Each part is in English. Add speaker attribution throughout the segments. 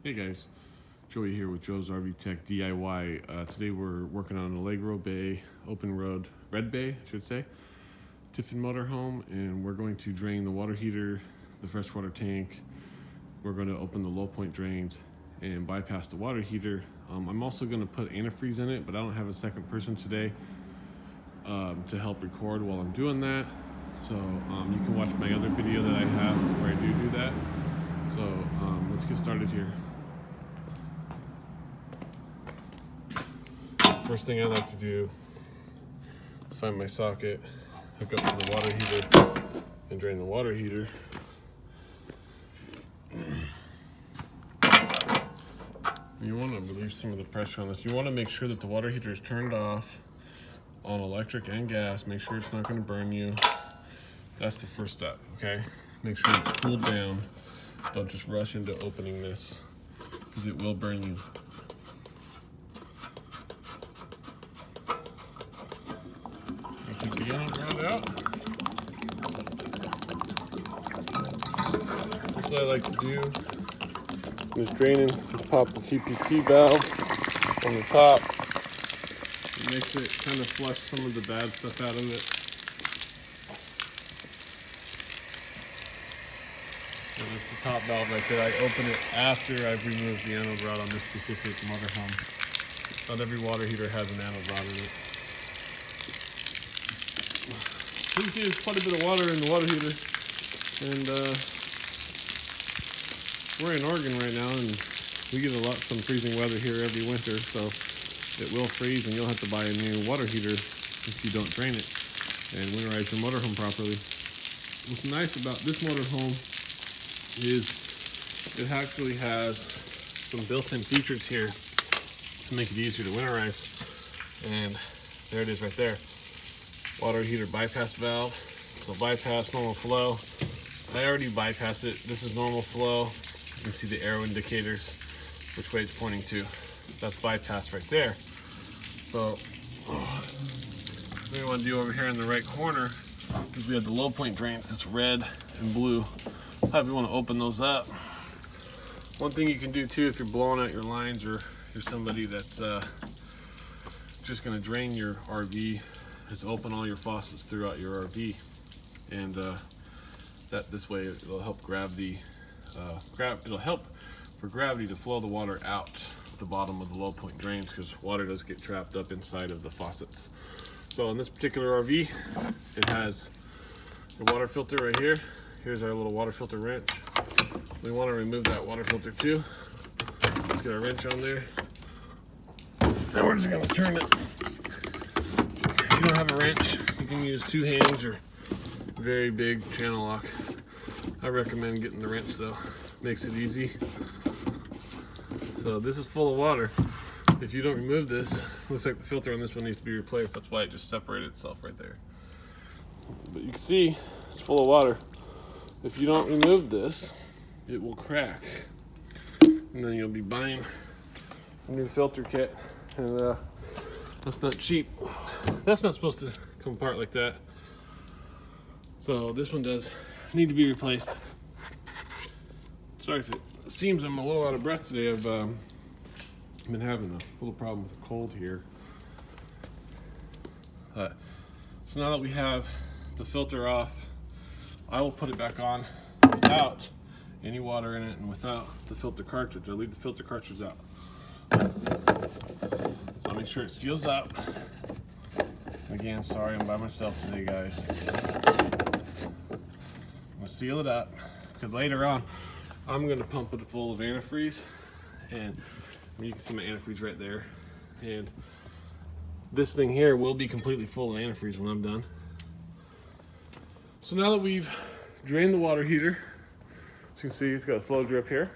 Speaker 1: Hey guys, Joey here with Joe's RV Tech DIY. Today we're working on Allegro Bay, open road, Red Bay, I should say, Tiffin motorhome, and we're going to drain the water heater, the freshwater tank. We're going to open the low point drains and bypass the water heater. I'm also going to put antifreeze in it, but I don't have a second person today to help record while I'm doing that. So you can watch my other video that I have where I do that. So let's get started here. First thing I like to do is find my socket, hook up to the water heater, and drain the water heater. You want to relieve some of the pressure on this. You want to make sure that the water heater is turned off on electric and gas. Make sure it's not going to burn you. That's the first step, okay? Make sure it's cooled down. Don't just rush into opening this, because it will burn you. Take the ground out. What I like to do is draining, just pop the TPT valve on the top. It makes it kind of flush some of the bad stuff out of it. And it's the top valve right there. I open it after I've removed the anode rod on this specific motorhome. Not every water heater has an anode rod in it. You can see there's quite a bit of water in the water heater, and we're in Oregon right now, and we get some freezing weather here every winter, so it will freeze, and you'll have to buy a new water heater if you don't drain it and winterize your motorhome properly. What's nice about this motorhome is it actually has some built-in features here to make it easier to winterize, and there it is right there. Water heater bypass valve. So bypass normal flow. I already bypassed it. This is normal flow. You can see the arrow indicators, which way it's pointing to. That's bypass right there. So what we want to do over here in the right corner is we have the low point drains, this red and blue. However you want to open those up. One thing you can do too if you're blowing out your lines, or you're somebody that's just going to drain your RV, is open all your faucets throughout your RV, and that this way it'll help it'll help for gravity to flow the water out the bottom of the low point drains, because water does get trapped up inside of the faucets. So in this particular RV, it has the water filter right here. Here's our little water filter wrench. We want to remove that water filter too. Let's get our wrench on there. Now we're just going to turn it. If you don't have a wrench, you can use two hands or very big channel lock. I recommend getting the wrench though. Makes it easy. So this is full of water. If you don't remove this, looks like the filter on this one needs to be replaced. That's why it just separated itself right there. But you can see it's full of water. If you don't remove this, it will crack. And then you'll be buying a new filter kit. And that's not cheap. That's not supposed to come apart like that. So this one does need to be replaced. Sorry if it seems I'm a little out of breath today. I've been having a little problem with a cold here. So now that we have the filter off, I will put it back on without any water in it and without the filter cartridge. I'll leave the filter cartridge out. I'll make sure it seals up. Again, sorry I'm by myself today, guys. I'm gonna seal it up, because later on I'm gonna pump it full of antifreeze, and you can see my antifreeze right there. And this thing here will be completely full of antifreeze when I'm done. So now that we've drained the water heater, as you can see it's got a slow drip here.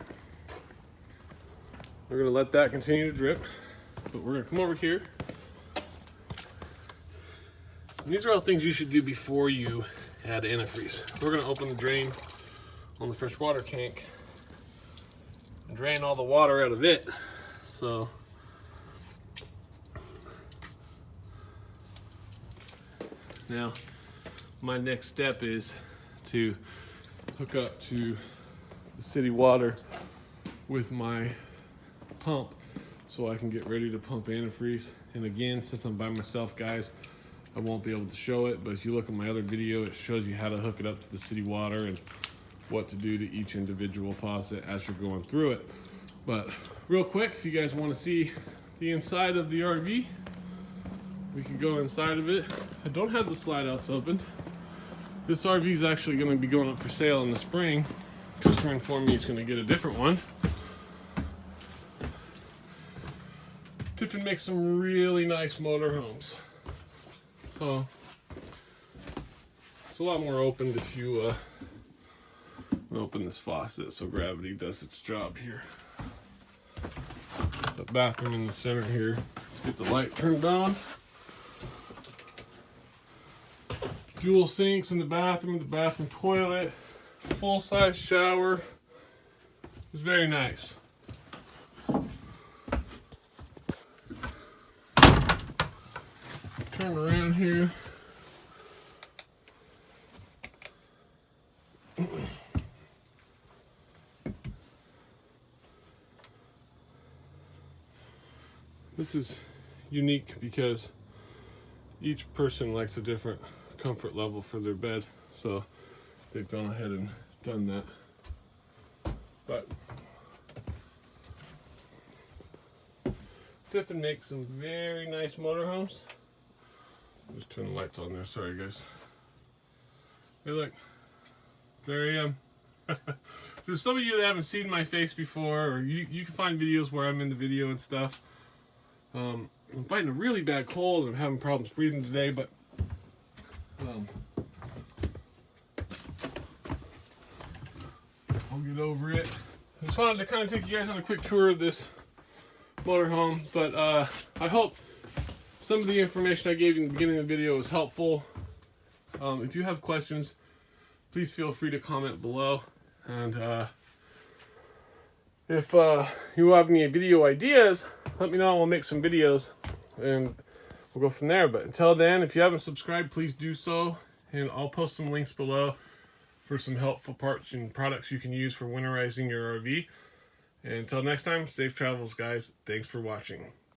Speaker 1: We're gonna let that continue to drip, but we're gonna come over here. And these are all things you should do before you add antifreeze. We're gonna open the drain on the freshwater tank and drain all the water out of it. So now my next step is to hook up to the city water with my pump so I can get ready to pump antifreeze. And again, since I'm by myself, guys, I won't be able to show it, but if you look at my other video, it shows you how to hook it up to the city water and what to do to each individual faucet as you're going through it. But real quick, if you guys want to see the inside of the RV, we can go inside of it. I don't have the slide outs opened. This RV is actually going to be going up for sale in the spring. Customer informed me he's going to get a different one. Tiffin makes some really nice motorhomes. So it's a lot more open if you open this faucet so gravity does its job here. The bathroom in the center here. Let's get the light turned on. Dual sinks in the bathroom toilet, full-size shower. It's very nice. Turn around here. This is unique because each person likes a different comfort level for their bed, so they've gone ahead and done that. But Tiffin makes some very nice motorhomes. Just turn the lights on there, sorry guys. Hey look, there I am. There's some of you that haven't seen my face before, or you can find videos where I'm in the video and stuff. I'm fighting a really bad cold and I'm having problems breathing today, but I'll get over it. I just wanted to kind of take you guys on a quick tour of this motorhome, but I hope some of the information I gave you in the beginning of the video was helpful. If you have questions, please feel free to comment below. And if you have any video ideas, let me know. We'll make some videos and we'll go from there. But until then, if you haven't subscribed, please do so. And I'll post some links below for some helpful parts and products you can use for winterizing your RV. And until next time, safe travels, guys. Thanks for watching.